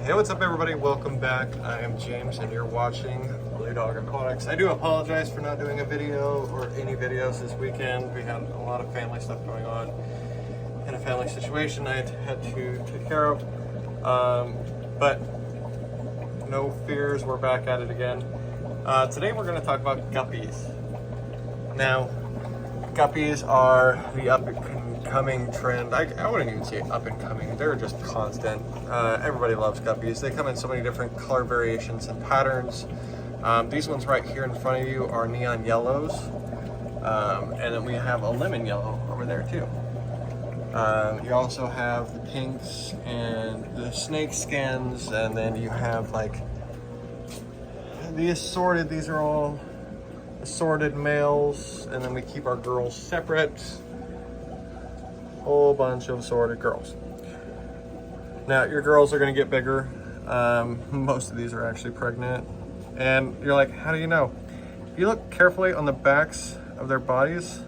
Hey, what's up everybody? Welcome back. I am James and you're watching Blue Dog Aquatics. I do apologize for not doing a video or any videos this weekend. We had a lot of family stuff going on in a family situation I had to take care of. But no fears, we're back at it again. Today we're going to talk about guppies. Now, guppies are the up-and-coming trend. I wouldn't even say up-and-coming. They're just constant. Everybody loves guppies. They come in so many different color variations and patterns. These ones right here in front of you are neon yellows. And then we have a lemon yellow over there too. You also have the pinks and the snake skins, and then you have like the assorted. These are all assorted males, and then we keep our girls separate. Whole bunch of assorted girls. Now your girls are going to get bigger. Most of these are actually pregnant, and you're like, how do you know? If you look carefully on the backs of their bodies,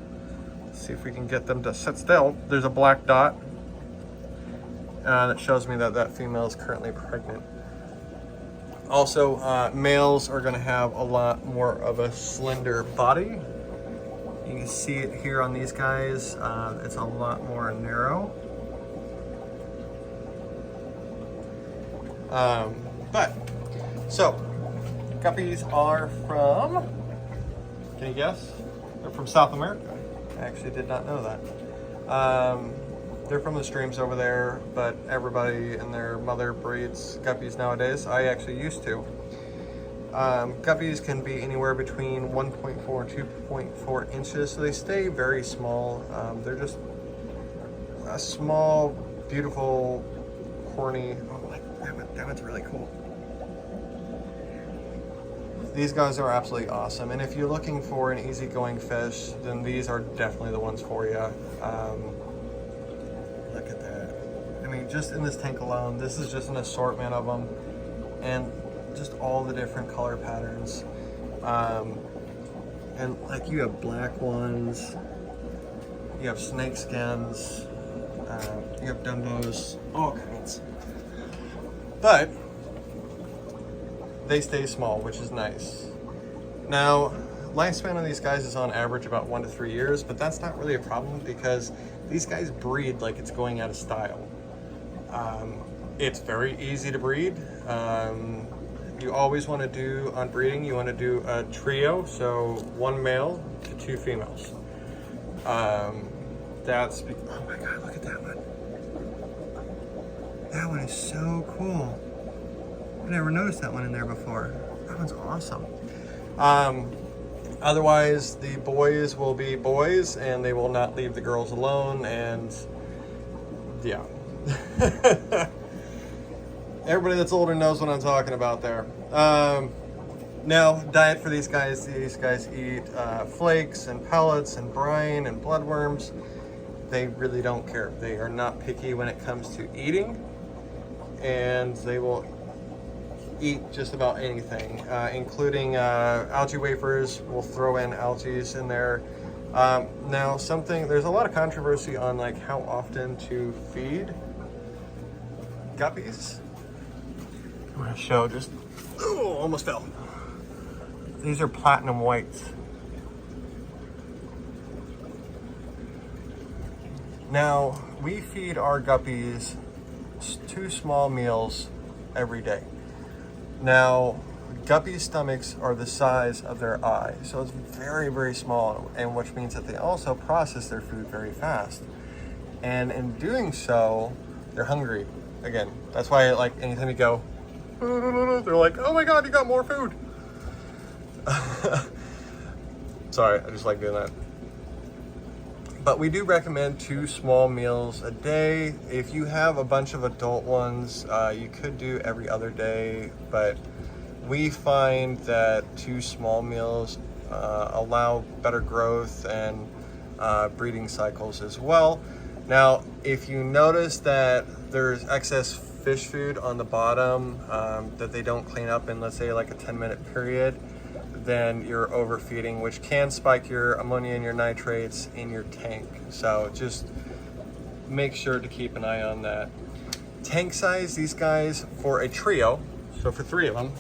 let's see if we can get them to sit still. There's a black dot that shows me that that female is currently pregnant. Also, males are going to have a lot more of a slender body. You can see it here on these guys. It's a lot more narrow. So, guppies are from, can you guess? They're from South America. I actually did not know that. They're from the streams over there, but everybody and their mother breeds guppies nowadays. I actually used to. Guppies can be anywhere between 1.4 and 2.4 inches, so they stay very small. They're just a small, beautiful, corny. Oh, that one's really cool. These guys are absolutely awesome, and if you're looking for an easygoing fish, then these are definitely the ones for you. Look at that. I mean, just in this tank alone, this is just an assortment of them, and just all the different color patterns. And like, you have black ones, you have snake skins, you have Dumbos, all kinds. But they stay small, which is nice. Now, lifespan of these guys is on average about 1 to 3 years, but that's not really a problem because these guys breed like it's going out of style. It's very easy to breed. You always want to do, on breeding, you want to do a trio, so 1 male to 2 females. Oh my God, look at that one. That one is so cool. I never noticed that one in there before. That one's awesome. Otherwise, the boys will be boys and they will not leave the girls alone, and yeah. Everybody that's older knows what I'm talking about there. Now, diet for these guys eat flakes and pellets and brine and bloodworms. They really don't care. They are not picky when it comes to eating, and they will eat just about anything, including algae wafers. We'll throw in algae in there. Now, there's a lot of controversy on like how often to feed guppies. I'm gonna show just, oh, almost fell. These are platinum whites. Now, we feed our guppies 2 small meals every day. Now, guppy stomachs are the size of their eye, so it's very, very small, and which means that they also process their food very fast. And in doing so, they're hungry. Again, that's why, like, anytime you go, they're like, oh my God, you got more food. Sorry, I just like doing that. But we do recommend 2 small meals a day. If you have a bunch of adult ones, you could do every other day, but we find that 2 small meals allow better growth and breeding cycles as well. Now, if you notice that there's excess fish food on the bottom that they don't clean up in, let's say, like a 10-minute period, then you're overfeeding, which can spike your ammonia and your nitrates in your tank. So just make sure to keep an eye on that. Tank size, these guys for a trio, so for 3 of them,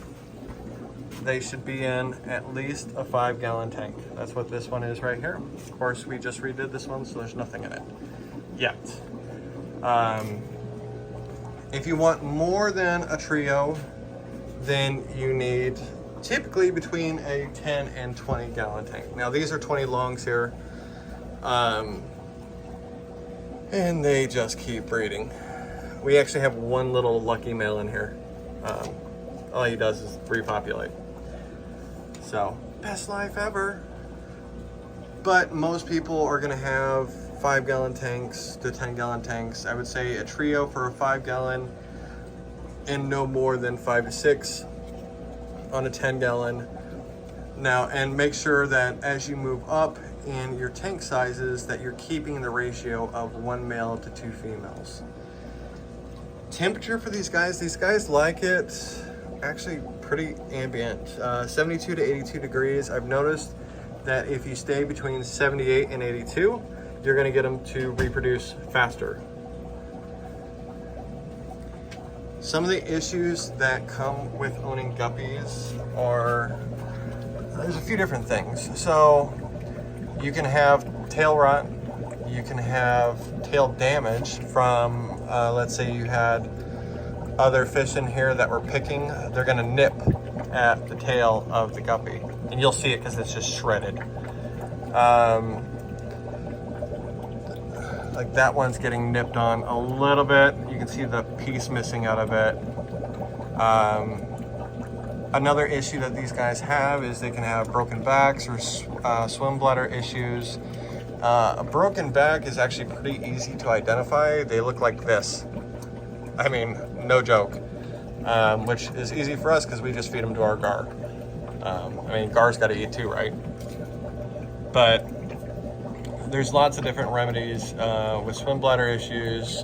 they should be in at least a 5-gallon tank. That's what this one is right here. Of course, we just redid this one, so there's nothing in it yet. If you want more than a trio, then you need typically between a 10 and 20-gallon tank. Now these are 20 longs here, and they just keep breeding. We actually have one little lucky male in here. All he does is repopulate. So, best life ever. But most people are gonna have 5-gallon tanks to 10-gallon tanks. I would say a trio for a 5-gallon and no more than 5 to 6 on a 10-gallon. Now, and make sure that as you move up in your tank sizes that you're keeping the ratio of 1 male to 2 females. Temperature for these guys like it actually pretty ambient, 72 to 82 degrees. I've noticed that if you stay between 78 and 82, you're gonna get them to reproduce faster. Some of the issues that come with owning guppies are, there's a few different things. So you can have tail rot, you can have tail damage from, let's say you had other fish in here that were picking, they're gonna nip at the tail of the guppy. And you'll see it because it's just shredded. Like that one's getting nipped on a little bit. You can see the piece missing out of it. Another issue that these guys have is they can have broken backs or swim bladder issues. A broken back is actually pretty easy to identify. They look like this. I mean, no joke. Which is easy for us because we just feed them to our gar. I mean, gar's got to eat too, right? But there's lots of different remedies with swim bladder issues.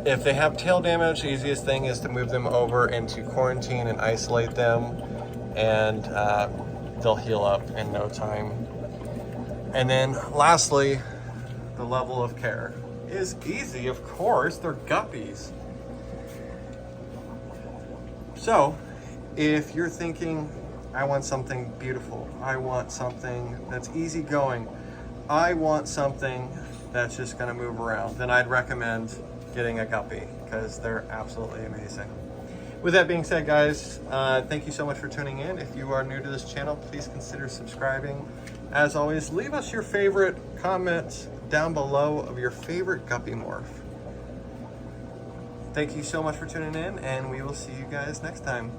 If they have tail damage, the easiest thing is to move them over into quarantine and isolate them, and they'll heal up in no time. And then lastly, the level of care is easy, of course, they're guppies. So if you're thinking, I want something beautiful, I want something that's easygoing, I want something that's just gonna move around, then I'd recommend getting a guppy because they're absolutely amazing. With that being said, guys, thank you so much for tuning in. If you are new to this channel, please consider subscribing. As always, leave us your favorite comments down below of your favorite guppy morph. Thank you so much for tuning in, and we will see you guys next time.